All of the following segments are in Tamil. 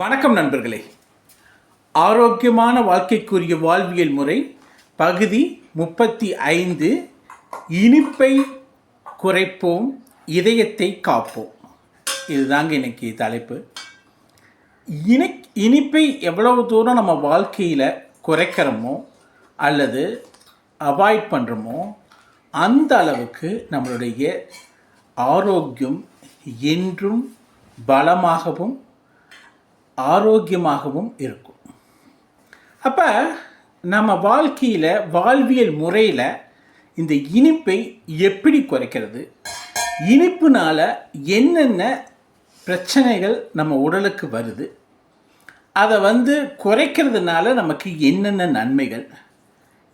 வணக்கம் நண்பர்களே. ஆரோக்கியமான வாழ்க்கைக்குரிய வாழ்வியல் முறை பகுதி 35. இனிப்பை குறைப்போம், இதயத்தை காப்போம். இதுதாங்க இன்னைக்கு தலைப்பு. இனிப்பை எவ்வளவு தூரம் நம்ம வாழ்க்கையில் குறைக்கிறோமோ அல்லது அவாய்ட் பண்ணுறோமோ அந்த அளவுக்கு நம்மளுடைய ஆரோக்கியம் என்றும் பலமாகவும் ஆரோக்கியமாகவும் இருக்கும். அப்போ நம்ம வாழ்க்கையில் வாழ்வியல் முறையில் இந்த இனிப்பை எப்படி குறைக்கிறது, இனிப்புனால் என்னென்ன பிரச்சனைகள் நம்ம உடலுக்கு வருது, அதை குறைக்கிறதுனால நமக்கு என்னென்ன நன்மைகள்,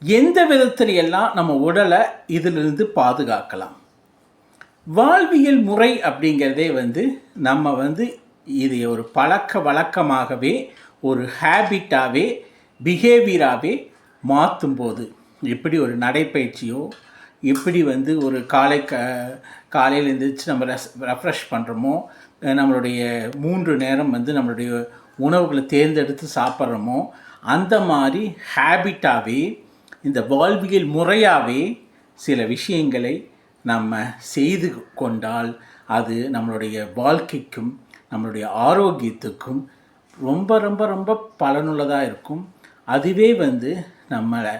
எந்த விதத்திலையெல்லாம் நம்ம உடலை இதிலிருந்து பாதுகாக்கலாம். வாழ்வியல் முறை அப்படிங்கிறதே நம்ம இதை ஒரு பழக்க வழக்கமாகவே ஒரு ஹேபிட்டாகவே பிஹேவியராகவே மாற்றும்போது, எப்படி ஒரு நடைப்பயிற்சியோ எப்படி ஒரு காலையில் எழுந்திரிச்சு நம்ம ரெஃப்ரெஷ் பண்ணுறோமோ, நம்மளுடைய 3 நேரம் நம்மளுடைய உணவுகளை தேர்ந்தெடுத்து சாப்பிட்றோமோ, அந்த மாதிரி ஹேபிட்டாகவே இந்த வாழ்வியல் முறையாகவே சில விஷயங்களை நம்ம செய்து கொண்டால் அது நம்மளுடைய வாழ்க்கைக்கும் நம்மளுடைய ஆரோக்கியத்துக்கும் ரொம்ப ரொம்ப ரொம்ப பலனுள்ளதாக இருக்கும். அதுவே நம்மளை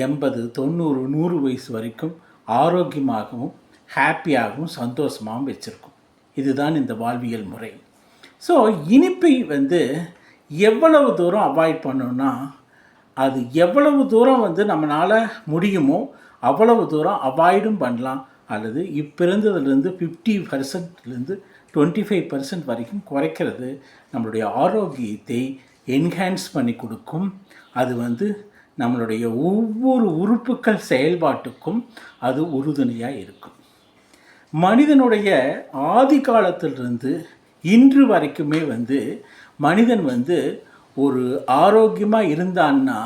80, 90, 100 வயசு வரைக்கும் ஆரோக்கியமாகவும் ஹாப்பியாகவும் சந்தோஷமாகவும் வச்சுருக்கும். இதுதான் இந்த வாழ்வியல் முறை. ஸோ இனிப்பை எவ்வளவு தூரம் அவாய்ட் பண்ணணும்னா, அது எவ்வளவு தூரம் நம்மளால் முடியுமோ அவ்வளவு தூரம் அவாய்டும் பண்ணலாம். அல்லது பிறந்ததுலேருந்து 50%லேருந்து 25% வரைக்கும் குறைக்கிறது நம்மளுடைய ஆரோக்கியத்தை என்ஹான்ஸ் பண்ணி கொடுக்கும். அது நம்மளுடைய ஒவ்வொரு உறுப்புக்கள் செயல்பாட்டுக்கும் அது உறுதுணையாக இருக்கும். மனிதனுடைய ஆதி காலத்திலிருந்து இன்று வரைக்குமே மனிதன் ஒரு ஆரோக்கியமாக இருந்தான்னா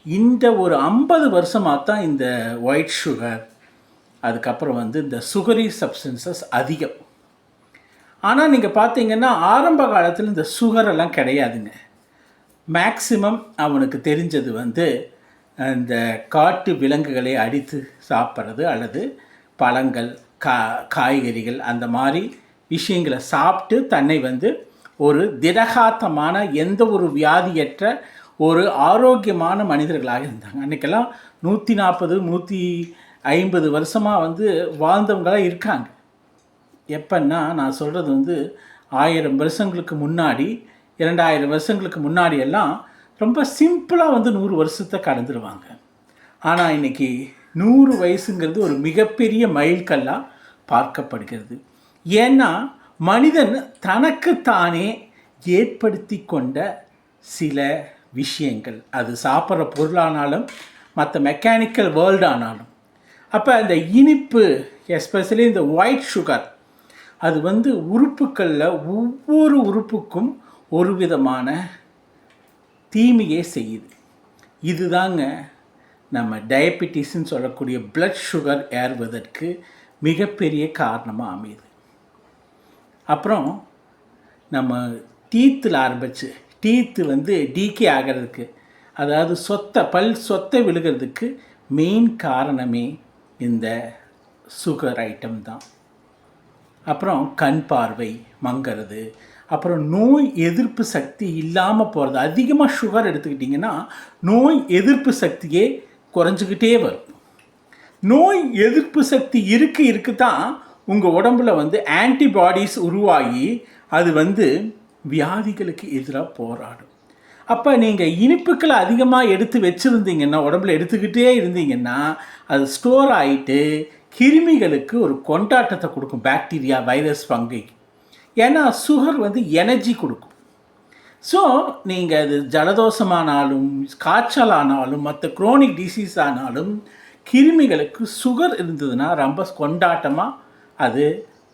இந்த ஒரு 50 வருஷமாக தான் இந்த ஒயிட் சுகர், அதுக்கப்புறம் இந்த சுகரி சப்ஸ்டன்சஸ் அதிகம். ஆனால் நீங்கள் பார்த்தீங்கன்னா ஆரம்ப காலத்தில் இந்த சுகரெல்லாம் கிடையாதுங்க. மேக்சிமம் அவனுக்கு தெரிஞ்சது இந்த காட்டு விலங்குகளை அடித்து சாப்பிட்றது அல்லது பழங்கள், காய்கறிகள், அந்த மாதிரி விஷயங்களை சாப்பிட்டு தன்னை ஒரு திடகாத்தமான எந்த ஒரு வியாதியற்ற ஒரு ஆரோக்கியமான மனிதர்களாக இருந்தாங்க. அன்றைக்கெல்லாம் 140, 150 வருஷமாக வாழ்ந்தவங்களாக இருக்காங்க. எப்பன்னா நான் சொல்கிறது 1000 வருஷங்களுக்கு முன்னாடி, 2000 வருஷங்களுக்கு முன்னாடி எல்லாம் ரொம்ப சிம்பிளாக 100 வருஷத்தை கடந்துருவாங்க. ஆனால் இன்றைக்கி 100 வயசுங்கிறது ஒரு மிகப்பெரிய மைல்கல்லாக பார்க்கப்படுகிறது. ஏன்னா மனிதன் தனக்குத்தானே ஏற்படுத்தி கொண்ட சில விஷயங்கள், அது சாப்பிட்ற பொருளானாலும் மற்ற மெக்கானிக்கல் வேர்ல்டு ஆனாலும். அப்போ இந்த இனிப்பு, எஸ்பெஷலி இந்த ஒயிட் சுகர், அது உறுப்புக்களில் ஒவ்வொரு உறுப்புக்கும் ஒரு விதமான தீமையை செய்யுது. இதுதாங்க நம்ம டயபெட்டிஸ்ன்னு சொல்லக்கூடிய பிளட் சுகர் ஏறுவதற்கு மிகப்பெரிய காரணமாக அமையுது. அப்புறம் நம்ம டீத்தில் ஆரம்பித்து டீத்து டீகே ஆகிறதுக்கு, அதாவது பல் சொத்தை விழுகிறதுக்கு மெயின் காரணமே இந்த சுகர் ஐட்டம் தான். அப்புறம் கண் பார்வை மங்கிறது, அப்புறம் நோய் எதிர்ப்பு சக்தி இல்லாமல் போகிறது. அதிகமாக சுகர் எடுத்துக்கிட்டிங்கன்னா நோய் எதிர்ப்பு சக்தியே குறைஞ்சிக்கிட்டே வரும். நோய் எதிர்ப்பு சக்தி இருக்கு தான் உங்கள் உடம்பில் ஆன்டிபாடிஸ் உருவாகி அது வியாதிகளுக்கு எதிராக போராடும். அப்போ நீங்கள் இனிப்புக்களை அதிகமாக எடுத்து வச்சுருந்தீங்கன்னா, உடம்புல எடுத்துக்கிட்டே இருந்தீங்கன்னா அது ஸ்டோர் ஆகிட்டு கிருமிகளுக்கு ஒரு கொண்டாட்டத்தை கொடுக்கும். Bacteria, virus, fungi. ஏன்னா சுகர் எனர்ஜி கொடுக்கும். ஸோ நீங்கள் அது ஜலதோஷமானாலும் காய்ச்சலானாலும் மற்ற குரோனிக் டிசீஸ் ஆனாலும் கிருமிகளுக்கு சுகர் இருந்ததுன்னா ரொம்ப கொண்டாட்டமாக அது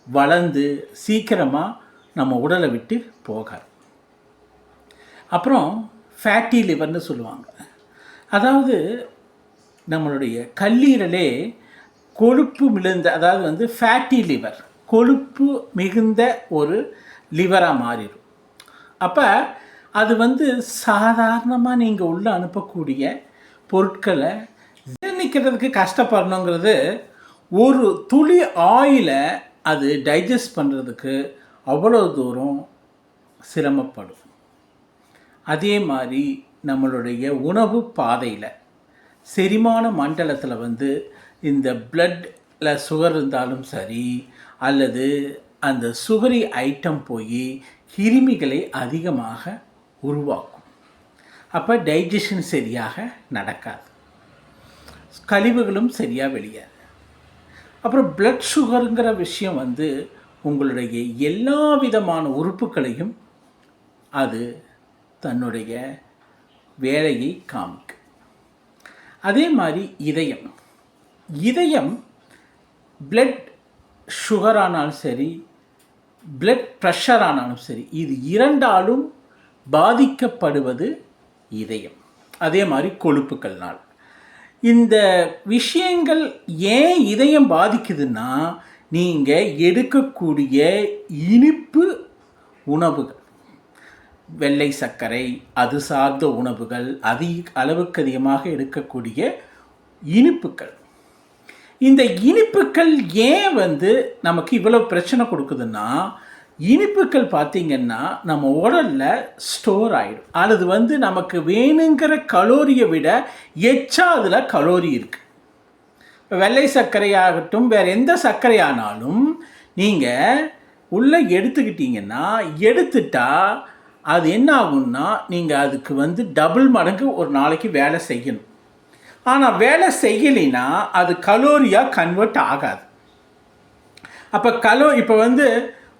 வளர்ந்து சீக்கிரமாக நம்ம உடலை விட்டு போகாது. அப்புறம் ஃபேட்டி லிவர்னு சொல்லுவாங்க. அதாவது நம்மளுடைய கல்லீரலே கொழுப்பு மிகுந்த, அதாவது ஃபேட்டி லிவர், கொழுப்பு மிகுந்த ஒரு லிவராக மாறிடும். அப்போ அது வந்து சாதாரணமாக நீங்கள் உள்ளே அனுப்பக்கூடிய பொருட்களை ஜீரணிக்கிறதுக்கு கஷ்டப்படணுங்கிறது, ஒரு துளி ஆயிலை அது டைஜஸ்ட் பண்ணுறதுக்கு அவ்வளோ தூரம் சிரமப்படும். அதே மாதிரி நம்மளுடைய உணவு பாதையில் செரிமான மண்டலத்தில் வந்து இந்த பிளட்டில் சுகர் இருந்தாலும் சரி, அல்லது அந்த சுகரி ஐட்டம் போய் கிருமிகளை அதிகமாக உருவாக்கும். அப்போ டைஜஷன் சரியாக நடக்காது, கழிவுகளும் சரியாக வெளியாது. அப்புறம் பிளட் சுகருங்கிற விஷயம் வந்து உங்களுடைய எல்லா விதமான உறுப்புகளையும் அது தன்னுடைய வேலையை காமிக்கும். அதே மாதிரி இதயம் பிளட் சுகர் ஆனாலும் சரி, பிளட் ப்ரெஷர் ஆனாலும் சரி, இது இரண்டாலும் பாதிக்கப்படுவது இதயம். அதே மாதிரி கொழுப்புக்கள்னால். இந்த விஷயங்கள் ஏன் இதயம் பாதிக்குதுன்னா, நீங்கள் எடுக்கக்கூடிய இனிப்பு உணவுகள், வெள்ளை சர்க்கரை, அது சார்ந்த உணவுகள், அளவுக்கு அதிகமாக எடுக்கக்கூடிய இனிப்புகள். இந்த இனிப்புகள் ஏன் வந்து நமக்கு இவ்வளோ பிரச்சனை கொடுக்குதுன்னா, இனிப்புகள் பார்த்திங்கன்னா நம்ம உடலில் ஸ்டோர் ஆகிடும். அல்லது வந்து நமக்கு வேணுங்கிற கலோரியை விட எச்சா அதில் கலோரி இருக்குது. இப்போ வெள்ளை சர்க்கரையாகட்டும், வேறு எந்த சர்க்கரையானாலும் நீங்கள் உள்ளே எடுத்துக்கிட்டிங்கன்னா, எடுத்துட்டா அது என்ன ஆகும்னா, நீங்கள் அதுக்கு வந்து டபுள் மடங்கு ஒரு நாளைக்கு வேலை செய்யணும். ஆனால் வேலை செய்யலைன்னா அது கலோரியாக கன்வெர்ட் ஆகாது. அப்போ இப்போ வந்து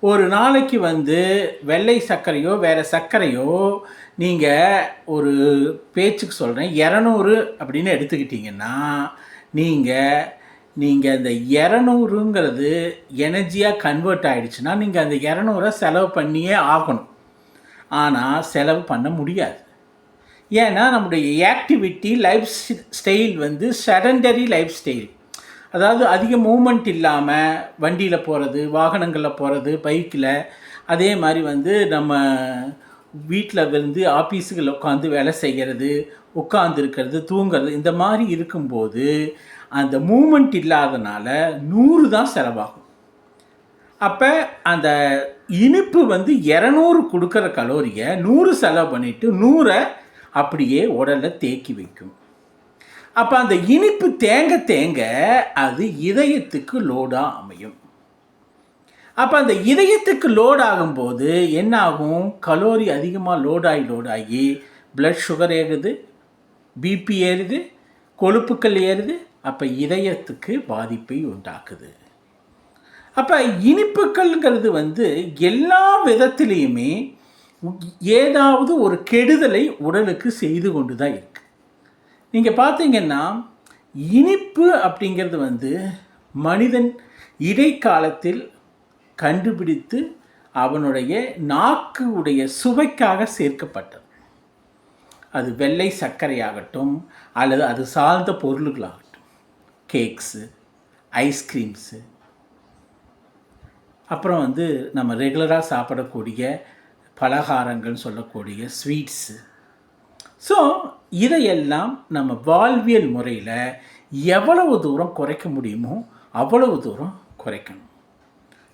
ஒரு நாளைக்கு வந்து வெள்ளை சர்க்கரையோ வேறு சர்க்கரையோ நீங்கள் ஒரு பேச்சுக்கு சொல்கிறேன் 200 அப்படின்னு எடுத்துக்கிட்டிங்கன்னா, நீங்கள் இந்த 200ங்கிறது எனர்ஜியாக கன்வெர்ட் ஆகிடுச்சுன்னா நீங்கள் அந்த 200 செலவு பண்ணியே ஆகணும். ஆனால் செலவு பண்ண முடியாது. ஏன்னா நம்முடைய ஆக்டிவிட்டி லைஃப் ஸ்டைல் வந்து செடண்டரி லைஃப் ஸ்டைல். அதாவது அதிக மூமெண்ட் இல்லாமல் வண்டியில் போகிறது, வாகனங்களில் போகிறது, பைக்கில், அதே மாதிரி வந்து நம்ம வீட்டில் வந்து ஆஃபீஸுகளில் உட்காந்து வேலை செய்கிறது, உட்காந்துருக்கிறது, தூங்கிறது, இந்த மாதிரி இருக்கும்போது அந்த மூமெண்ட் இல்லாதனால 100 தான் செலவாகும். அப்போ அந்த இனிப்பு வந்து 200 கொடுக்குற கலோரியை 100 செலவு பண்ணிவிட்டு 100 அப்படியே உடலில் தேக்கி வைக்கும். அப்போ அந்த இனிப்பு தேங்க அது இதயத்துக்கு லோடாக அமையும். அப்போ அந்த இதயத்துக்கு லோட் ஆகும்போது என்ன ஆகும்? கலோரி அதிகமாக லோடாகி பிளட் சுகர் ஏறுது, பிபி ஏறுது, கொழுப்புக்கள் ஏறுது. அப்போ இதயத்துக்கு பாதிப்பை உண்டாக்குது. அப்போ இனிப்புகள்ங்கிறது வந்து எல்லா விதத்திலையுமே ஏதாவது ஒரு கெடுதலை உடலுக்கு செய்து கொண்டு தான் இருக்குது. நீங்கள் பார்த்தீங்கன்னா, இனிப்பு அப்படிங்கிறது வந்து மனிதன் இடைக்காலத்தில் கண்டுபிடித்து அவனுடைய நாக்கு உடைய சுவைக்காக சேர்க்கப்பட்டது. அது வெள்ளை சர்க்கரையாகட்டும் அல்லது அது சார்ந்த பொருள்களாகட்டும், கேக்ஸு, ஐஸ்கிரீம்ஸு, அப்புறம் வந்து நம்ம ரெகுலராக சாப்பிடக்கூடிய பலகாரங்கள் சொல்லக்கூடிய ஸ்வீட்ஸு. ஸோ இதையெல்லாம் நம்ம வாழ்வியல் முறையில் எவ்வளவு தூரம் குறைக்க முடியுமோ அவ்வளவு தூரம் குறைக்கணும்.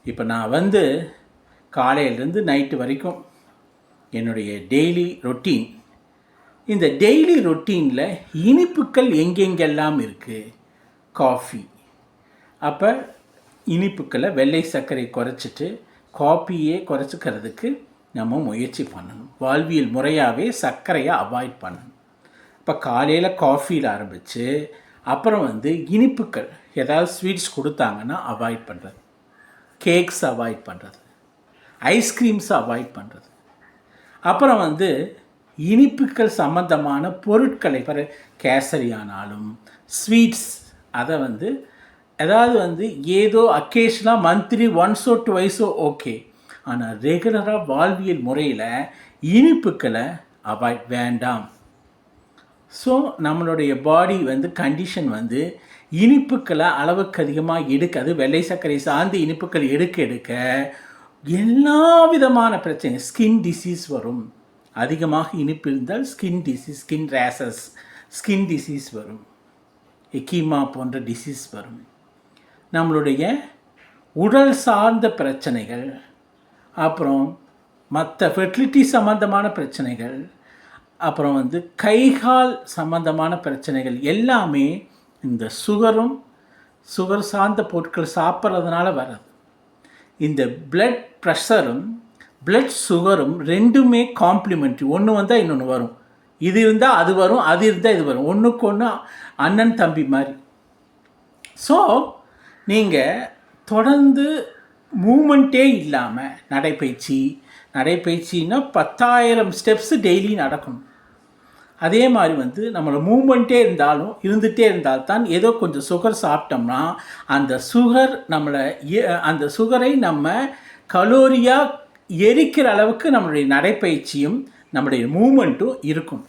இப்போ நான் வந்து காலையிலேருந்து நைட்டு வரைக்கும் என்னுடைய டெய்லி ரொட்டீன், இந்த டெய்லி ரொட்டீனில் இனிப்புகள் எங்கெங்கெல்லாம் இருக்குது? காஃபி. அப்போ இனிப்புக்களை வெள்ளை சர்க்கரை குறைச்சிட்டு காஃபியே குறைச்சிக்கிறதுக்கு நம்ம முயற்சி பண்ணணும். வாழ்வியல் முறையாகவே சர்க்கரையை அவாய்ட் பண்ணணும். இப்போ காலையில் காஃபியில் ஆரம்பித்து அப்புறம் வந்து இனிப்புக்கள் ஏதாவது ஸ்வீட்ஸ் கொடுத்தாங்கன்னா அவாய்ட் பண்ணுறது, கேக்ஸ் அவாய்ட் பண்ணுறது, ஐஸ்கிரீம்ஸை அவாய்ட் பண்ணுறது. அப்புறம் வந்து இனிப்புக்கள் சம்மந்தமான பொருட்களை கேசரி ஆனாலும் ஸ்வீட்ஸ் அதை வந்து அதாவது வந்து ஏதோ அக்கேஷனாக மந்த்லி ஒன்ஸோ டுவைஸோ ஓகே. ஆனால் ரெகுலராக வாழ்வியல் முறையில் இனிப்புக்களை அவாய்ட் வேண்டாம். ஸோ நம்மளுடைய பாடி வந்து கண்டிஷன் வந்து இனிப்புக்களை அளவுக்கு அதிகமாக எடுக்காது. வெள்ளை சர்க்கரை சார்ந்த இனிப்புக்கள் எடுக்க எல்லா விதமான பிரச்சனை, ஸ்கின் டிசீஸ் வரும். அதிகமாக இனிப்பு இருந்தால் skin disease, skin rashes, skin disease வரும். எக்கிமா போன்ற டிசீஸ் வரும். நம்மளுடைய உடல் சார்ந்த பிரச்சனைகள், அப்புறம் மற்ற ஃபெர்டிலிட்டி சம்மந்தமான பிரச்சனைகள், அப்புறம் கைகால் சம்மந்தமான பிரச்சனைகள் எல்லாமே இந்த சுகர் சார்ந்த பொருட்கள் சாப்பிட்றதுனால வராது. இந்த பிளட் ப்ரெஷரும் பிளட் சுகரும் ரெண்டுமே காம்ப்ளிமெண்ட்ரி. ஒன்று வந்தால் இன்னொன்று வரும். இது இருந்தால் அது வரும், அது இருந்தால் இது வரும். ஒன்றுக்கு ஒன்று அண்ணன் தம்பி மாதிரி. ஸோ நீங்கள் தொடர்ந்து மூமெண்ட்டே இல்லாமல் நடைப்பயிற்சின்னா 10,000 ஸ்டெப்ஸு டெய்லி நடக்கணும். அதே மாதிரி நம்மளை மூமெண்ட்டே இருந்துகிட்டே இருந்தால்தான் ஏதோ கொஞ்சம் சுகர் சாப்பிட்டோம்னா அந்த சுகரை நம்ம கலோரியாக எரிக்கிற அளவுக்கு நம்மளுடைய நடைப்பயிற்சியும் நம்முடைய மூமெண்ட்டும் இருக்கும்.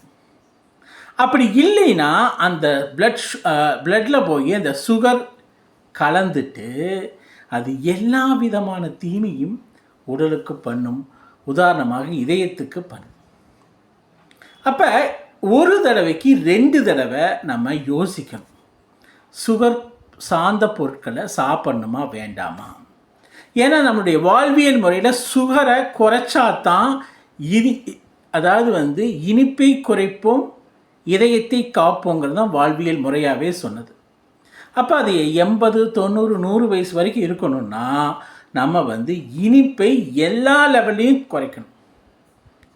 அப்படி இல்லைன்னா அந்த பிளட்டில் போய் அந்த சுகர் கலந்துட்டு அது எல்லா விதமான தீமையும் உடலுக்கு பண்ணும். உதாரணமாக இதயத்துக்கு பண்ணும். அப்போ ஒரு தடவைக்கு 2 தடவை நம்ம யோசிக்கணும், சுகர் சார்ந்த பொருட்களை சாப்பிடணுமா வேண்டாமா. ஏன்னா நம்மளுடைய வாழ்வியல் முறையில் சுகரை குறைச்சாதான் இனிப்பை குறைப்போம், இதயத்தை காப்போங்கிறது தான் வாழ்வியல் முறையாகவே சொன்னது. அப்போ அது 80, 90, 100 வயசு வரைக்கும் இருக்கணும்னா நம்ம இனிப்பை எல்லா லெவல்லையும் குறைக்கணும்.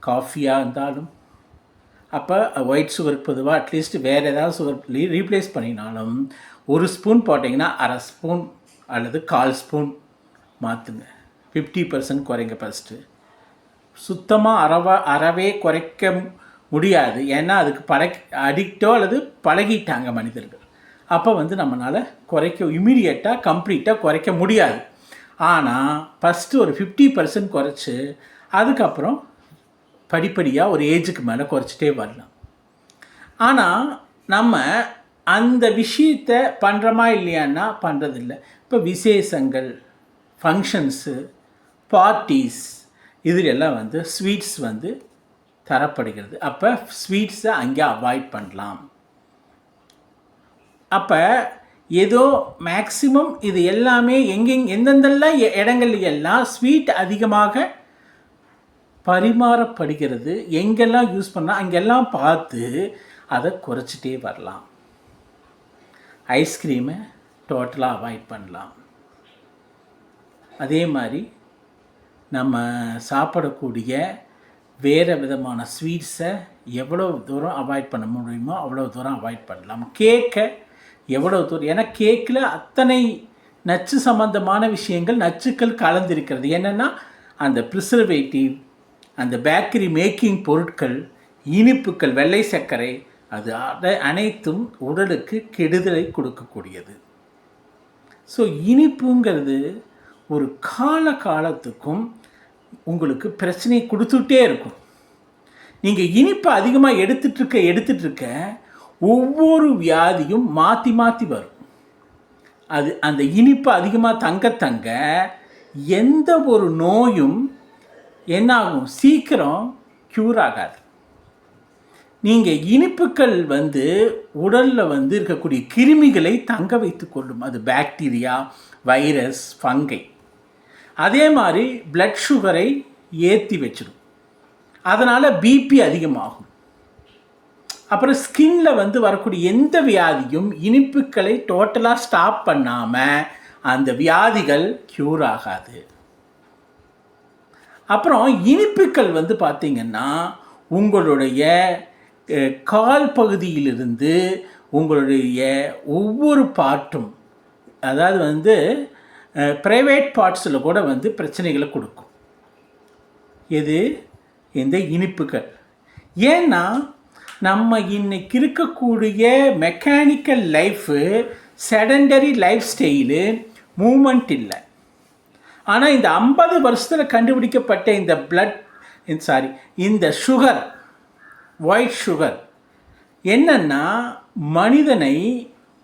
காஃபியாக இருந்தாலும், அப்போ ஒயிட் சுகருக்கு பொதுவாக அட்லீஸ்ட் வேறு ஏதாவது சுகர் ரீப்ளேஸ் பண்ணினாலும் 1 ஸ்பூன் போட்டிங்கன்னா 1/2 ஸ்பூன் அல்லது 1/4 ஸ்பூன் மாற்றுங்க. 50% குறைங்க ஃபஸ்ட்டு. சுத்தமாக அறவே குறைக்க முடியாது. ஏன்னா அதுக்கு அடிக்டோ அல்லது பழகிட்டாங்க மனிதர்கள். அப்போ நம்மளால் இமீடியட்டாக கம்ப்ளீட்டாக குறைக்க முடியாது. ஆனால் ஃபஸ்ட்டு ஒரு 50% குறைச்சி அதுக்கப்புறம் படிப்படியாக ஒரு ஏஜுக்கு மேலே குறைச்சிட்டே வரலாம். ஆனால் நம்ம அந்த விஷயத்தை பண்ணுறோமா இல்லையான்னா பண்ணுறதில்ல. இப்போ விசேஷங்கள், ஃபங்க்ஷன்ஸு, பார்ட்டிஸ் இதிலெல்லாம் ஸ்வீட்ஸ் தரப்படுகிறது. அப்போ ஸ்வீட்ஸை அங்கே அவாய்ட் பண்ணலாம். அப்போ ஏதோ மேக்சிமம் இது எல்லாமே எந்தெந்தெல்லாம் இடங்கள்லாம் ஸ்வீட் அதிகமாக பரிமாறப்படுகிறது, எங்கெல்லாம் யூஸ் பண்ணால் அங்கெல்லாம் பார்த்து அதை குறைச்சிட்டே வரலாம். ஐஸ்கிரீமை டோட்டலாக அவாய்ட் பண்ணலாம். அதே மாதிரி நம்ம சாப்பிடக்கூடிய வேறு விதமான ஸ்வீட்ஸை எவ்வளோ தூரம் அவாய்ட் பண்ண முடியுமோ அவ்வளோ தூரம் அவாய்ட் பண்ணலாம். கேக்கை எவ்வளோ தூரம், ஏன்னா கேக்கில் அத்தனை நச்சு சம்பந்தமான விஷயங்கள், நச்சுக்கள் கலந்திருக்கிறது. என்னென்னா அந்த ப்ரிசர்வேட்டிவ், அந்த பேக்கரி மேக்கிங் பொருட்கள், இனிப்புகள், வெள்ளை சர்க்கரை, அது அனைத்தும் உடலுக்கு கெடுதலை கொடுக்கக்கூடியது. ஸோ இனிப்புங்கிறது ஒரு காலத்துக்கும் உங்களுக்கு பிரச்சனையை கொடுத்துட்டே இருக்கும். நீங்கள் இனிப்பை அதிகமாக எடுத்துட்ருக்க ஒவ்வொரு வியாதியும் மாற்றி வரும். அந்த இனிப்பு அதிகமாக தங்க எந்த ஒரு நோயும் என்னாகும், சீக்கிரம் க்யூர் ஆகாது. நீங்கள் இனிப்புகள் உடலில் இருக்கக்கூடிய கிருமிகளை தங்க வைத்து கொள்ளும். அது பாக்டீரியா, வைரஸ், ஃபங்கை. அதே மாதிரி பிளட் சுகரை ஏற்றி வச்சிடும். அதனால் பிபி அதிகமாகும். அப்புறம் ஸ்கின்ல வரக்கூடிய எந்த வியாதியும் இனிப்புகளை டோட்டலாக ஸ்டாப் பண்ணாமல் அந்த வியாதிகள் க்யூர் ஆகாது. அப்புறம் இனிப்புகள் பார்த்திங்கன்னா உங்களுடைய கால் பகுதியிலிருந்து உங்களுடைய ஒவ்வொரு பார்ட்டும், அதாவது ப்ரைவேட் பார்ட்ஸில் கூட பிரச்சனைகளை கொடுக்கும். எது? இந்த இனிப்புகள். ஏன்னா நம்ம இன்னைக்கு இருக்கக்கூடிய mechanical life, sedentary lifestyle, movement இல்லை. ஆனால் இந்த 50 வருஷத்தில் கண்டுபிடிக்கப்பட்ட இந்த சுகர், ஒயிட் சுகர் என்னன்னா மனிதனை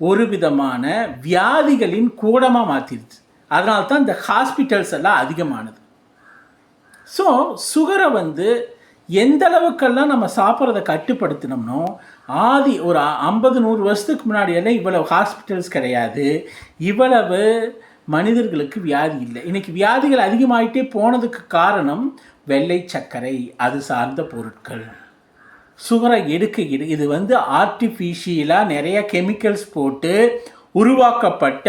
ஒரு விதமான வியாதிகளின் கூடமாக மாற்றிடுச்சு. அதனால தான் இந்த ஹாஸ்பிட்டல்ஸ் எல்லாம் அதிகமானது. ஸோ சுகரை வந்து எந்த அளவுக்கெல்லாம் நம்ம சாப்பிட்றத கட்டுப்படுத்தினோம்னோ ஒரு 50-100 வருஷத்துக்கு முன்னாடி எல்லாம் இவ்வளவு ஹாஸ்பிட்டல்ஸ் கிடையாது, இவ்வளவு மனிதர்களுக்கு வியாதி இல்லை. இன்றைக்கி வியாதிகள் அதிகமாகிட்டே போனதுக்கு காரணம் வெள்ளை சர்க்கரை, அது சார்ந்த பொருட்கள். சுகரை எடுக்க இது வந்து ஆர்டிஃபிஷியலாக நிறைய கெமிக்கல்ஸ் போட்டு உருவாக்கப்பட்ட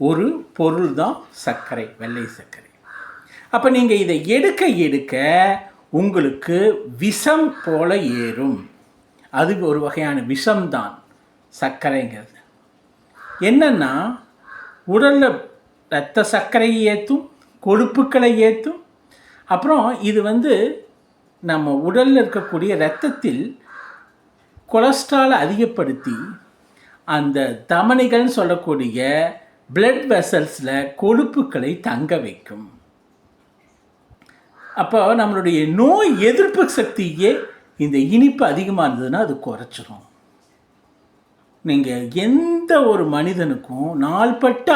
ஒரு பொருள் தான் சர்க்கரை, வெள்ளை சர்க்கரை. அப்போ நீங்கள் இதை எடுக்க எடுக்க உங்களுக்கு விஷம் போல ஏறும். அது ஒரு வகையான விஷம்தான் சர்க்கரைங்கிறது. என்னென்னா உடலில் இரத்த சர்க்கரையை ஏற்றும், கொழுப்புக்களை ஏற்றும். அப்புறம் இது வந்து நம்ம உடலில் இருக்கக்கூடிய இரத்தத்தில் கொலஸ்ட்ராலை அதிகப்படுத்தி அந்த தமனிகள்னு சொல்லக்கூடிய பிளட் வெசல்ஸில் கொழுப்புக்களை தங்க வைக்கும். அப்போ நம்மளுடைய நோய் எதிர்ப்பு சக்தியே இந்த இனிப்பு அதிகமாக இருந்ததுன்னா அது குறைச்சிரும். நீங்கள் எந்த ஒரு மனிதனுக்கும் நாள்பட்ட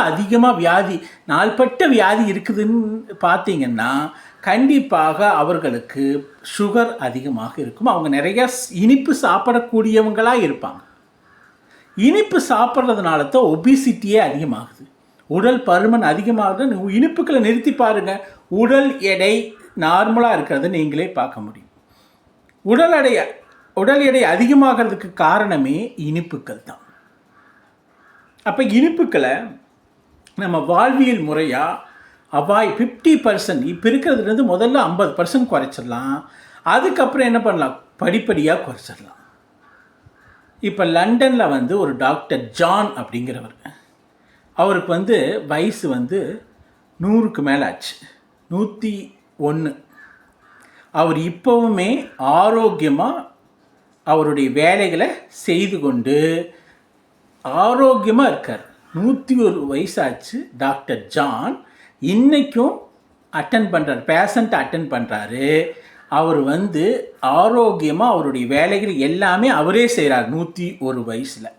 வியாதி இருக்குதுன்னு பார்த்தீங்கன்னா கண்டிப்பாக அவர்களுக்கு சுகர் அதிகமாக இருக்கும். அவங்க நிறையா இனிப்பு சாப்பிடக்கூடியவங்களாக இருப்பாங்க. இனிப்பு சாப்பிட்றதுனால தான் ஒபிசிட்டியே அதிகமாகுது, உடல் பருமன் அதிகமாகுது. இனிப்புகளை நிறுத்தி பாருங்கள், உடல் எடை நார்மலாக இருக்கிறத நீங்களே பார்க்க முடியும். உடல் எடை அதிகமாகிறதுக்கு காரணமே இனிப்புக்கள் தான். அப்போ இனிப்புக்களை நம்ம வாழ்வியல் முறையாக 50% இப்போ இருக்கிறதுலேருந்து முதல்ல 50% குறைச்சிடலாம். அதுக்கப்புறம் என்ன பண்ணலாம், படிப்படியாக குறைச்சிடலாம். இப்போ லண்டனில் வந்து ஒரு டாக்டர் ஜான் அப்படிங்கிறவர், அவருக்கு வந்து வயசு வந்து 100க்கு மேலே ஆச்சு, 101. அவர் இப்போவுமே ஆரோக்கியமாக அவருடைய வேலைகளை செய்து கொண்டு ஆரோக்கியமாக இருக்கார். 101 வயசாச்சு டாக்டர் ஜான். இன்றைக்கும் பேஷண்ட்டை அட்டன் பண்ணுறாரு. அவர் வந்து ஆரோக்கியமாக அவருடைய வேலைகள் எல்லாமே அவரே செய்கிறார் 101 வயசில்.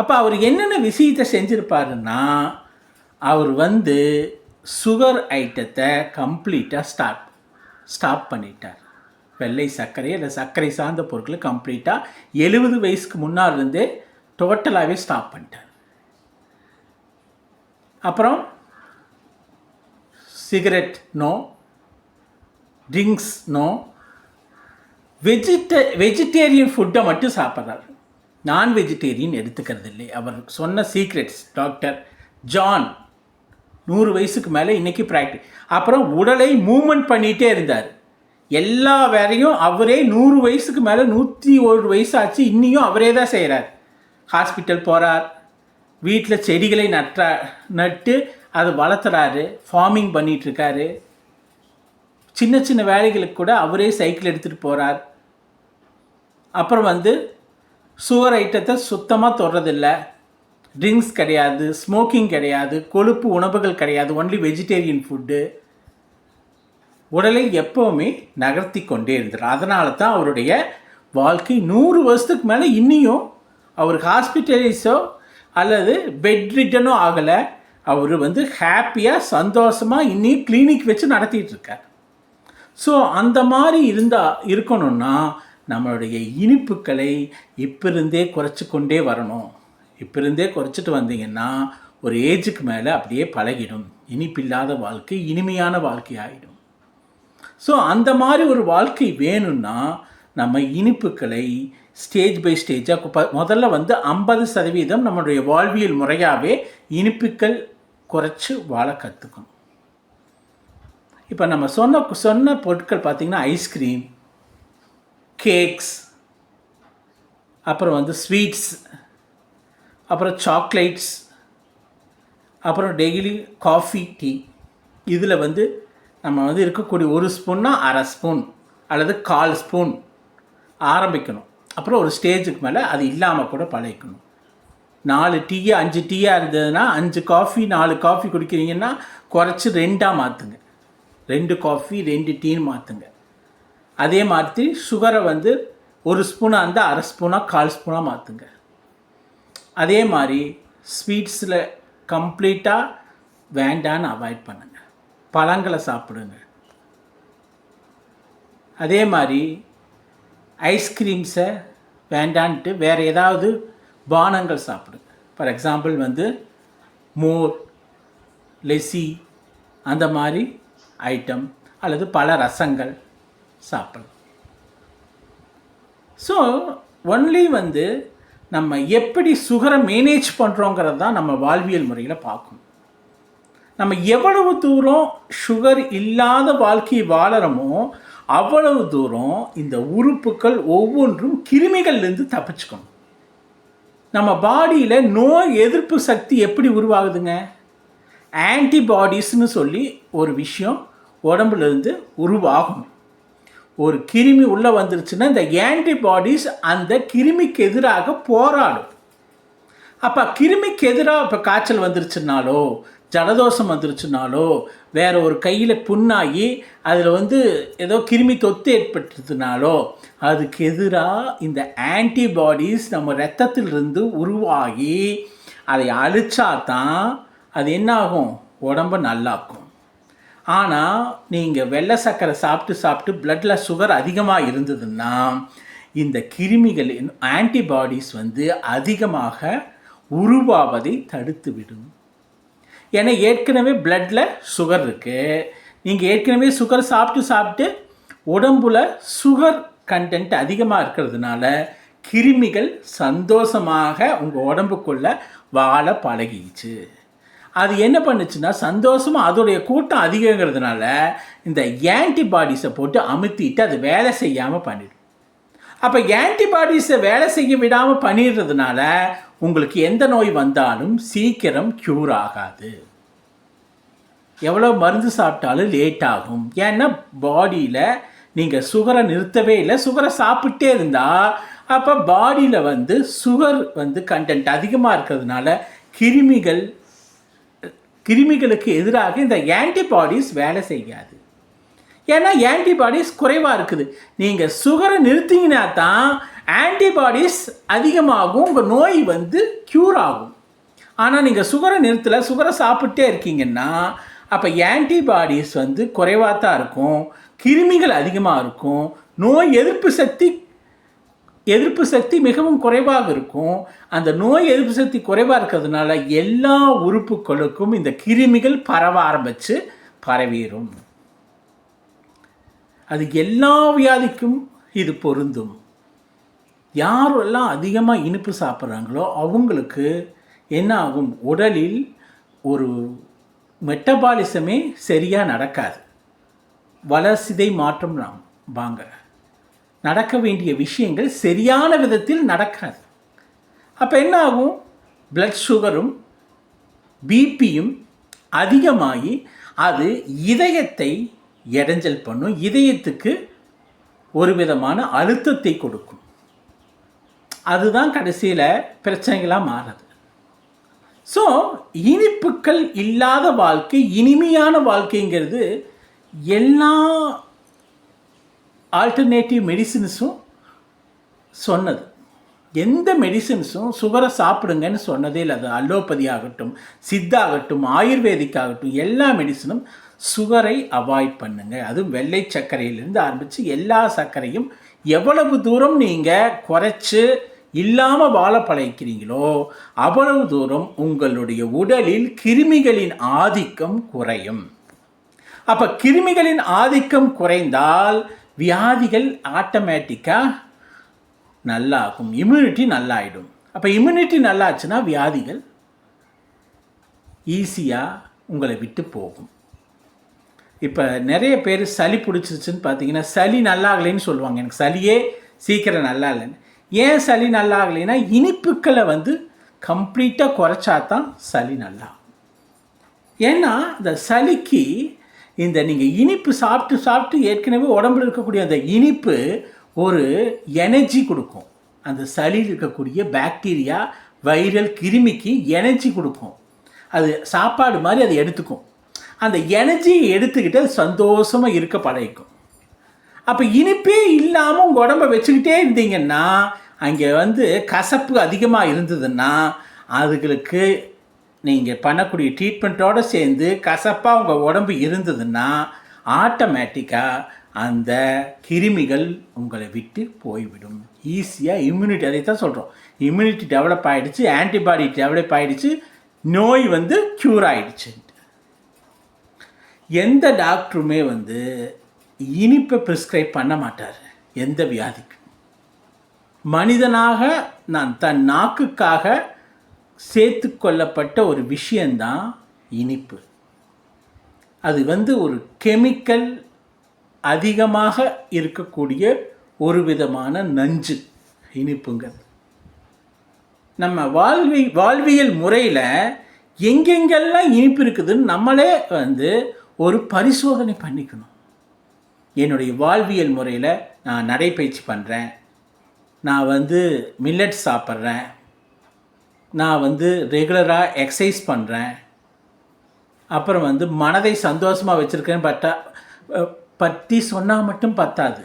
அப்போ அவர் என்னென்ன விஷயத்தை செஞ்சுருப்பாருன்னா, அவர் வந்து சுகர் ஐட்டத்தை கம்ப்ளீட்டாக ஸ்டாப் பண்ணிட்டார். வெள்ளை சர்க்கரை இல்லை சர்க்கரை சார்ந்த பொருட்களை கம்ப்ளீட்டாக 70 வயசுக்கு முன்னால் இருந்தே டோட்டலாகவே ஸ்டாப் பண்ணிட்டார். அப்புறம் cigarette no, drinks no, vegetarian ஃபுட்டை மட்டும் சாப்பிட்றாரு, நான் வெஜிடேரியன் எடுத்துக்கிறது இல்லை. அவர் சொன்ன சீக்ரெட்ஸ் டாக்டர் ஜான் 100 வயசுக்கு மேலே இன்றைக்கி ப்ராக்டிஸ். அப்புறம் உடலை மூவ்மெண்ட் பண்ணிகிட்டே இருந்தார். எல்லா வேலையும் அவரே 100 வயசுக்கு மேலே 101 வயசாச்சு, இன்னியும் அவரே தான் செய்கிறார். ஹாஸ்பிட்டல் போகிறார், வீட்டில் செடிகளை நட்டு அதை வளர்த்துறாரு, ஃபார்மிங் பண்ணிகிட்ருக்காரு. சின்ன சின்ன வேலைகளுக்கு கூட அவரே சைக்கிள் எடுத்துகிட்டு போகிறார். அப்புறம் வந்து சுகர் ஐட்டத்தை சுத்தமாக தொடுறதில்லை, ட்ரிங்க்ஸ் கிடையாது, ஸ்மோக்கிங் கிடையாது, கொழுப்பு உணவுகள் கிடையாது, ஒன்லி வெஜிடேரியன் ஃபுட்டு. உடலை எப்போவுமே நகர்த்தி கொண்டே இருந்தார். அதனால தான் அவருடைய வாழ்க்கை 100 வருஷத்துக்கு மேலே இன்னியும் அவர் ஹாஸ்பிட்டலைஸோ அல்லது பெட் ரிட்டனோ ஆகலை. அவர் வந்து ஹாப்பியாக சந்தோஷமாக இன்னும் கிளினிக் வச்சு நடத்திட்டு இருக்கார். ஸோ அந்த மாதிரி இருக்கணும்னா நம்மளுடைய இனிப்புகளை இப்போருந்தே குறைச்சி கொண்டே வரணும். இப்போருந்தே குறைச்சிட்டு வந்தீங்கன்னா ஒரு ஏஜுக்கு மேலே அப்படியே பழகிடும். இனிப்பில்லாத வாழ்க்கை இனிமையான வாழ்க்கை ஆகிடும். ஸோ அந்த மாதிரி ஒரு வாழ்க்கை வேணும்னா நம்ம இனிப்புகளை ஸ்டேஜ் பை ஸ்டேஜாக முதல்ல வந்து 50% நம்மளுடைய வாழ்வியல் முறையாகவே இனிப்புகள் குறைச்சி வாழ கற்றுக்கணும். இப்போ நம்ம சொன்ன பொருட்கள் பார்த்திங்கன்னா ஐஸ்கிரீம், கேக்ஸ், அப்புறம் வந்து ஸ்வீட்ஸ், அப்புறம் சாக்லேட்ஸ், அப்புறம் டெய்லி காஃபி, டீ. இதில் வந்து நம்ம வந்து இருக்கக்கூடிய 1 ஸ்பூன்னா 1/2 ஸ்பூன் அல்லது 1/4 ஸ்பூன் ஆரம்பிக்கணும். அப்புறம் ஒரு ஸ்டேஜுக்கு மேலே அது இல்லாமல் கூட பழகிக்கணும். 4 டீயா 5 டீயாக இருந்ததுன்னா 5 காஃபி 4 காஃபி குடிக்கிறீங்கன்னா குறைச்சி 2ஆக மாற்றுங்க. 2 காஃபி 2 டீன்னு மாற்றுங்க. அதே மாதிரி சுகரை வந்து 1 ஸ்பூனாக இருந்தால் 1/2 ஸ்பூனாக 1/4 ஸ்பூனாக மாற்றுங்க. அதே மாதிரி ஸ்வீட்ஸில் கம்ப்ளீட்டாக வேண்டான்னு அவாய்ட் பண்ணுங்கள். பழங்களை சாப்பிடுங்க. அதே மாதிரி ஐஸ்கிரீம்ஸை வேண்டான்ட்டு வேறு ஏதாவது பானங்கள் சாப்பிடுங்க. ஃபார் எக்ஸாம்பிள் வந்து மோர், லெஸ்ஸி அந்த மாதிரி ஐட்டம் அல்லது பல ரசங்கள் சாப்பிடலாம். ஸோ ஒன்லி வந்து நம்ம எப்படி சுகரை மேனேஜ் பண்ணுறோங்கிறது தான் நம்ம வாழ்வியல் முறையில் பார்க்கணும். நம்ம எவ்வளவு தூரம் சுகர் இல்லாத வாழ்க்கையை வாழறோமோ அவ்வளவு தூரம் இந்த உறுப்புகள் ஒவ்வொன்றும் கிருமிகள்லேருந்து தப்பிச்சுக்கணும். நம்ம பாடியில் நோய் எதிர்ப்பு சக்தி எப்படி உருவாகுதுங்க? ஆன்டிபாடிஸ்னு சொல்லி ஒரு விஷயம் உடம்புலேருந்து உருவாகும். ஒரு கிருமி உள்ளே வந்துருச்சுன்னா இந்த ஆன்டிபாடிஸ் அந்த கிருமிக்கு எதிராக போராடும். அப்போ கிருமிக்கு எதிராக இப்போ காய்ச்சல் வந்துருச்சுனாலோ ஜலதோஷம் வந்துருச்சுனாலோ வேறு ஒரு கையில் புண்ணாகி அதில் வந்து ஏதோ கிருமி தொத்து ஏற்பட்டுனாலோ அதுக்கு எதிராக இந்த ஆன்டிபாடிஸ் நம்ம ரத்தத்திலிருந்து உருவாகி அதை அழிச்சா தான் அது என்னாகும், உடம்பை நல்லாக்கும். ஆனால் நீங்கள் வெள்ளை சர்க்கரை சாப்பிட்டு பிளட்டில் சுகர் அதிகமாக இருந்ததுன்னா இந்த கிருமிகள் ஆன்டிபாடிஸ் வந்து அதிகமாக உருவாவதை தடுத்து விடும். ஏன்னா ஏற்கனவே பிளட்டில் சுகர் இருக்குது. நீங்கள் ஏற்கனவே சுகர் சாப்பிட்டு உடம்புல சுகர் கண்டென்ட் அதிகமாக இருக்கிறதுனால கிருமிகள் சந்தோஷமாக உங்கள் உடம்புக்குள்ளே வாழ பழகிச்சு. அது என்ன பண்ணுச்சுன்னா சந்தோஷமாக அதோடைய கூட்டம் அதிகங்கிறதுனால இந்த ஆன்டிபாடிஸை போட்டு அமுத்திட்டு அது வேலை செய்யாமல் பண்ணிடும். அப்போ ஆன்டிபாடிஸை வேலை செய்ய விடாமல் பண்ணிடுறதுனால உங்களுக்கு எந்த நோய் வந்தாலும் சீக்கிரம் க்யூர் ஆகாது. எவ்வளோ மருந்து சாப்பிட்டாலும் லேட் ஆகும். ஏன்னா பாடியில் நீங்கள் சுகரை நிறுத்தவே இல்லை, சுகரை சாப்பிட்டே இருந்தால் அப்போ பாடியில் வந்து சுகர் வந்து கண்டென்ட் அதிகமாக இருக்கிறதுனால கிருமிகளுக்கு எதிராக இந்த ஆன்டிபாடிஸ் வேலை செய்யாது. ஏன்னா ஆன்டிபாடிஸ் குறைவாக இருக்குது. நீங்கள் சுகரை நிறுத்திங்கன்னா தான் ஆன்டிபாடிஸ் அதிகமாகும், உங்கள் நோய் வந்து க்யூர் ஆகும். ஆனால் நீங்கள் சுகரை நிறுத்தலை, சுகரை சாப்பிட்டே இருக்கீங்கன்னா அப்போ ஆன்டிபாடிஸ் வந்து குறைவாக தான் இருக்கும், கிருமிகள் அதிகமாக இருக்கும், நோய் எதிர்ப்பு சக்தி மிகவும் குறைவாக இருக்கும். அந்த நோய் எதிர்ப்பு சக்தி குறைவாக இருக்கிறதுனால எல்லா உறுப்புகளுக்கும் இந்த கிருமிகள் பரவ ஆரம்பித்து பரவிடும். அது எல்லா வியாதிக்கும் இது பொருந்தும். யாரெல்லாம் அதிகமாக இனிப்பு சாப்பிட்றாங்களோ அவங்களுக்கு என்ன ஆகும், உடலில் ஒரு மெட்டபாலிசமே சரியாக நடக்காது. வளர்சிதை மாற்றம் வாங்க நடக்க வேண்டிய விஷயங்கள் சரியான விதத்தில் நடக்காது. அப்போ என்ன ஆகும், பிளட் சுகரும் பிபியும் அதிகமாகி அது இதயத்தை இடைஞ்சல் பண்ணும், இதயத்துக்கு ஒரு விதமான அழுத்தத்தை கொடுக்கும். அதுதான் கடைசியில் பிரச்சனைகளாக மாறுது. ஸோ இனிப்புக்கள் இல்லாத வாழ்க்கை, இனிமையான வாழ்க்கைங்கிறது எல்லா ஆல்டர்னேட்டிவ் மெடிசின்ஸும் சொன்னது. எந்த மெடிசின்ஸும் சுகரை சாப்பிடுங்கன்னு சொன்னதே இல்லை. அது அலோபதி ஆகட்டும், சித்தாகட்டும், ஆயுர்வேதிக் ஆகட்டும், எல்லா மெடிசனும் சுகரை அவாய்ட் பண்ணுங்க. அதுவும் வெள்ளை சர்க்கரையிலேருந்து ஆரம்பித்து எல்லா சர்க்கரையும் எவ்வளவு தூரம் நீங்கள் குறைச்சி இல்லாமல் வாழ பழகிறீங்களோ அவ்வளவு தூரம் உங்களுடைய உடலில் கிருமிகளின் ஆதிக்கம் குறையும். அப்போ கிருமிகளின் ஆதிக்கம் குறைந்தால் வியாதிகள் ஆட்டோமேட்டிக்காக நல்லாகும், இம்யூனிட்டி நல்லாயிடும். அப்போ இம்யூனிட்டி நல்லாச்சுன்னா வியாதிகள் ஈஸியாக உங்களை விட்டு போகும். இப்போ நிறைய பேர் சளி பிடிச்சிருச்சுன்னு பார்த்தீங்கன்னா சளி நல்லாகலைன்னு சொல்லுவாங்க, எனக்கு சளியே சீக்கிரம் நல்லா இல்லைன்னு. ஏன் சளி நல்லாகலைன்னா இனிப்புக்களை வந்து கம்ப்ளீட்டாக குறைச்சா தான் சளி நல்லா. ஏன்னா இந்த சளிக்கு இந்த நீங்கள் இனிப்பு சாப்பிட்டு ஏற்கனவே உடம்புல இருக்கக்கூடிய அந்த இனிப்பு ஒரு எனர்ஜி கொடுக்கும். அந்த சளியில் இருக்கக்கூடிய பாக்டீரியா, வைரல், கிருமிக்கு எனர்ஜி கொடுக்கும். அது சாப்பாடு மாதிரி அதை எடுத்துக்கும். அந்த எனர்ஜியை எடுத்துக்கிட்டு அது சந்தோஷமாக இருக்க பழகிக்கும். அப்போ இனிப்பே இல்லாமல் உங்கள் உடம்பை வச்சுக்கிட்டே இருந்தீங்கன்னா அங்கே வந்து கசப்பு அதிகமாக இருந்ததுன்னா அதுகளுக்கு நீங்கள் பண்ணக்கூடிய ட்ரீட்மெண்ட்டோடு சேர்ந்து கசப்பாக உங்கள் உடம்பு இருந்ததுன்னா ஆட்டோமேட்டிக்காக அந்த கிருமிகள் உங்களை விட்டு போய்விடும். ஈஸியாக இம்யூனிட்டி, அதை தான் சொல்கிறோம், இம்யூனிட்டி டெவலப் ஆகிடுச்சு, ஆன்டிபாடி டெவலப் ஆகிடுச்சு, நோய் வந்து க்யூர் ஆகிடுச்சு. எந்த டாக்டருமே வந்து இனிப்பை ப்ரிஸ்கிரைப் பண்ண மாட்டார் எந்த வியாதிக்கு. மனிதனாக நான் தன் நாக்குக்காக சேர்த்து கொள்ளப்பட்ட ஒரு விஷயந்தான் இனிப்பு. அது வந்து ஒரு கெமிக்கல் அதிகமாக இருக்கக்கூடிய ஒரு விதமான நஞ்சு இனிப்புங்கிறது. நம்ம வாழ்வியல் முறையில் எங்கெங்கெல்லாம் இனிப்பு இருக்குதுன்னு நம்மளே வந்து ஒரு பரிசோதனை பண்ணிக்கணும். என்னுடைய வாழ்வியல் முறையில் நான் நடைப்பயிற்சி பண்ணுறேன், நான் வந்து மில்லட் சாப்பிட்றேன், நான் வந்து ரெகுலராக எக்ஸசைஸ் பண்ணுறேன், அப்புறம் வந்து மனதை சந்தோஷமாக வச்சுருக்கேன்னு பற்றி சொன்னால் மட்டும் பத்தாது,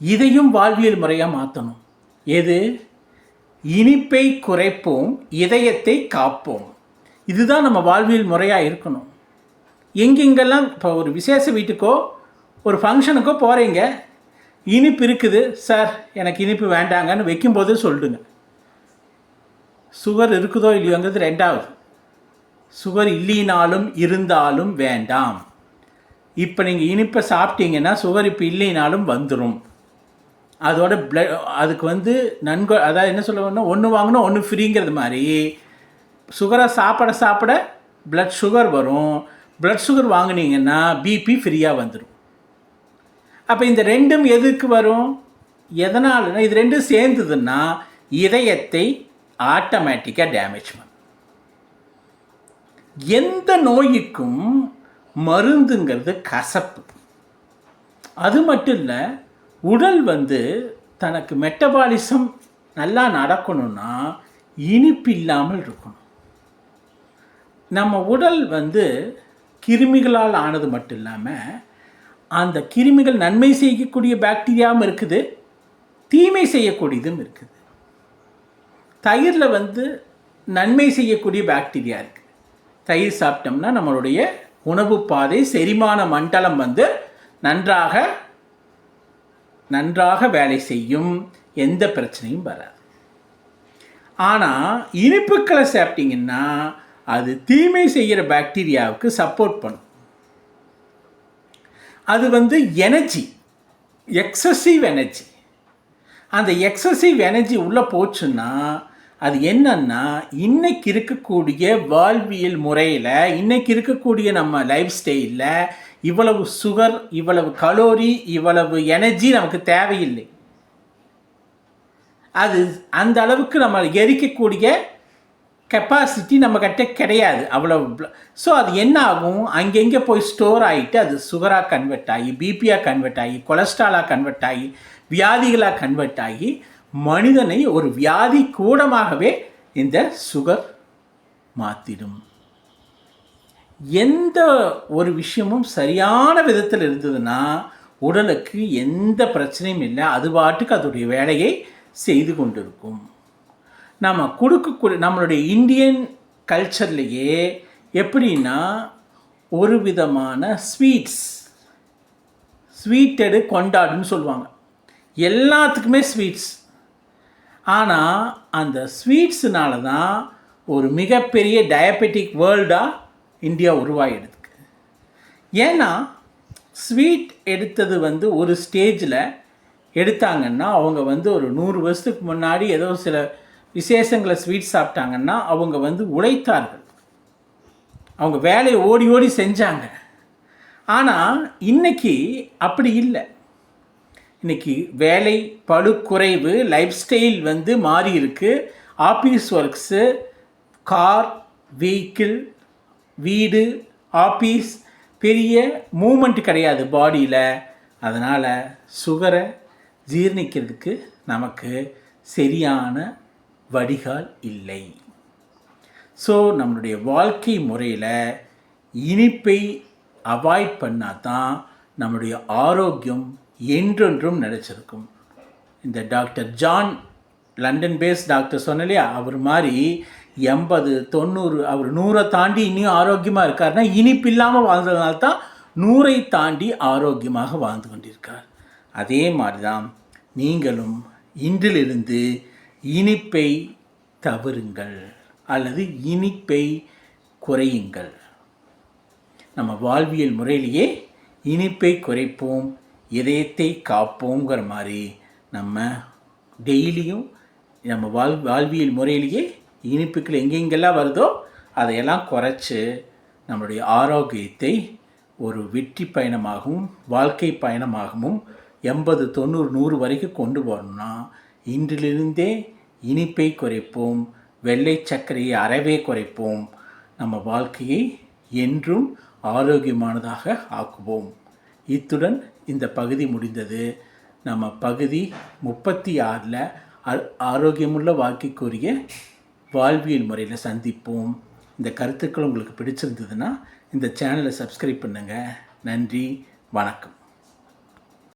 இதையும் வாழ்வியல் முறையாக மாற்றணும். எது? இனிப்பை குறைப்போம், இதயத்தை காப்போம். இதுதான் நம்ம வாழ்வியல் முறையாக இருக்கணும். எங்கெங்கெல்லாம் இப்போ ஒரு விசேஷ வீட்டுக்கோ ஒரு ஃபங்க்ஷனுக்கோ போகிறீங்க, இனிப்பு இருக்குது சார், எனக்கு இனிப்பு வேண்டாங்கன்னு வைக்கும்போது சொல்லிடுங்க. சுகர் இருக்குதோ இல்லையோங்கிறது ரெண்டாவது. சுகர் இல்லைனாலும் இருந்தாலும் வேண்டாம். இப்போ நீங்கள் இனிப்பை சாப்பிட்டீங்கன்னா சுகர் இப்போ இல்லைனாலும் வந்துடும். அதோட அதுக்கு வந்து அதாவது என்ன சொல்லுவோம்னா, ஒன்று வாங்கினா ஒன்று ஃப்ரீங்கிறது மாதிரி சுகரை சாப்பிட பிளட் சுகர் வரும். பிளட் சுகர் வாங்கினீங்கன்னா பிபி ஃப்ரீயாக வந்துடும். அப்போ இந்த ரெண்டும் எதுக்கு வரும்? எதனால்னா இது ரெண்டும் சேர்ந்ததுன்னா இதயத்தை ஆட்டோமேட்டிக்காக டேமேஜ் பண்ணும். எந்த நோய்க்கும் மருந்துங்கிறது கசப்பு. அது மட்டும் இல்லை, உடல் வந்து தனக்கு மெட்டபாலிசம் நல்லா நடக்கணும்னா இனிப்பு இல்லாமல் இருக்கணும். நம்ம உடல் வந்து கிருமிகளால் ஆனது மட்டும் இல்லாமல் அந்த கிருமிகள் நன்மை செய்யக்கூடிய பாக்டீரியாவும் இருக்குது, தீமை செய்யக்கூடியதும் இருக்குது. தயிரில் வந்து நன்மை செய்யக்கூடிய பாக்டீரியா இருக்குது. தயிர் சாப்பிட்டோம்னா நம்மளுடைய உணவு பாதை செரிமான மண்டலம் வந்து நன்றாக வேலை செய்யும், எந்த பிரச்சனையும் வராது. ஆனால் இனிப்புக்களை சாப்பிட்டிங்கன்னா அது தீமை செய்கிற பாக்டீரியாவுக்கு சப்போர்ட் பண்ணும். அது வந்து எனர்ஜி, எக்ஸசிவ் எனர்ஜி. அந்த எக்ஸசிவ் எனர்ஜி உள்ளே போச்சுன்னா அது என்னன்னா, இன்றைக்கி இருக்கக்கூடிய வாழ்வியல் முறையில், இன்றைக்கி இருக்கக்கூடிய நம்ம லைஃப் ஸ்டைலில் இவ்வளவு சுகர், இவ்வளவு கலோரி, இவ்வளவு எனர்ஜி நமக்கு தேவையில்லை. அது அந்த அளவுக்கு நம்ம எரிக்கக்கூடிய கெப்பாசிட்டி நம்மக்கிட்ட கிடையாது அவ்வளவு. ஸோ அது என்ன ஆகும், அங்கங்கே போய் ஸ்டோர் ஆகிட்டு அது சுகராக கன்வெர்ட் ஆகி, பிபியாக கன்வெர்ட் ஆகி, கொலஸ்ட்ராலாக கன்வெர்ட் ஆகி, வியாதிகளாக கன்வெர்ட் ஆகி மனிதனை ஒரு வியாதி கூடமாகவே இந்த சுகர் மாற்றிடும். எந்த ஒரு விஷயமும் சரியான விதத்தில் இருந்ததுன்னா உடலுக்கு எந்த பிரச்சனையும் இல்லை, அது பாட்டுக்கு அதோடைய வேலையை செய்து கொண்டிருக்கும். நம்ம கொடுக்கக்கூடிய நம்மளுடைய இந்தியன் கல்ச்சர்லேயே எப்படின்னா, ஒரு விதமான ஸ்வீட்டடு கொண்டாடுன்னு சொல்லுவாங்க. எல்லாத்துக்குமே ஸ்வீட்ஸ். ஆனால் அந்த ஸ்வீட்ஸுனால தான் ஒரு மிகப்பெரிய டயபெட்டிக் வேர்ல்டாக இந்தியா உருவாகிடுதுக்கு. ஏன்னா ஸ்வீட் எடுத்தது வந்து ஒரு ஸ்டேஜில் எடுத்தாங்கன்னா, அவங்க வந்து ஒரு 100 வருஷத்துக்கு முன்னாடி ஏதோ சில விசேஷங்களை ஸ்வீட் சாப்பிட்டாங்கன்னா அவங்க வந்து உழைத்தார்கள், அவங்க வேலையை ஓடி ஓடி செஞ்சாங்க. ஆனால் இன்றைக்கி அப்படி இல்லை. இன்றைக்கி வேலை பளு குறைவு, லைஃப் ஸ்டைல் வந்து மாறி இருக்குது. ஆஃபீஸ் ஒர்க்ஸு, கார், வெஹிக்கிள், வீடு, ஆஃபீஸ், பெரிய மூமெண்ட் கிடையாது பாடியில். அதனால் சுகரை ஜீர்ணிக்கிறதுக்கு நமக்கு சரியான வடிகால் இல்லை. ஸோ நம்மளுடைய வாழ்க்கை முறையில் இனிப்பை அவாய்ட் பண்ணால் தான் நம்மளுடைய ஆரோக்கியம் என்றென்றும் நிலைச்சிருக்கும். இந்த doctor John, London based doctor சொன்னலையா, அவர் மாதிரி 80, 90, அவர் 100 தாண்டி இன்னும் ஆரோக்கியமாக இருக்காருன்னா இனிப்பு இல்லாமல் வாழ்ந்ததுனால தான் 100ஐ தாண்டி ஆரோக்கியமாக வாழ்ந்து கொண்டிருக்கிறார். அதே மாதிரி தான் நீங்களும் இன்றிலிருந்து இனிப்பை தவிருங்கள் அல்லது இனிப்பை குறையுங்கள். நம்ம வாழ்வியல் முறையிலேயே இனிப்பை குறைப்போம், இதயத்தை காப்போங்கிற மாதிரி நம்ம டெய்லியும் நம்ம வாழ்வியல் முறையிலேயே இனிப்புகள் எங்கெங்கெல்லாம் வருதோ அதையெல்லாம் குறைச்சி நம்மளுடைய ஆரோக்கியத்தை ஒரு வெற்றி பயணமாகவும் வாழ்க்கை பயணமாகவும் 80, 90, 100 வரைக்கும் கொண்டு போகணும்னா இன்றிலிருந்தே இனிப்பை குறைப்போம், வெள்ளை சர்க்கரையை அறவே குறைப்போம், நம்ம வாழ்க்கையை என்றும் ஆரோக்கியமானதாக ஆக்குவோம். இத்துடன் இந்த பகுதி முடிந்தது. நம்ம பகுதி 36ல் ஆரோக்கியமுள்ள வாழ்க்கைக்குரிய வாழ்வியல் முறையில் சந்திப்போம். இந்த கருத்துக்கள் உங்களுக்கு பிடிச்சிருந்ததுன்னா இந்த சேனலை சப்ஸ்கிரைப் பண்ணுங்கள். நன்றி, வணக்கம்.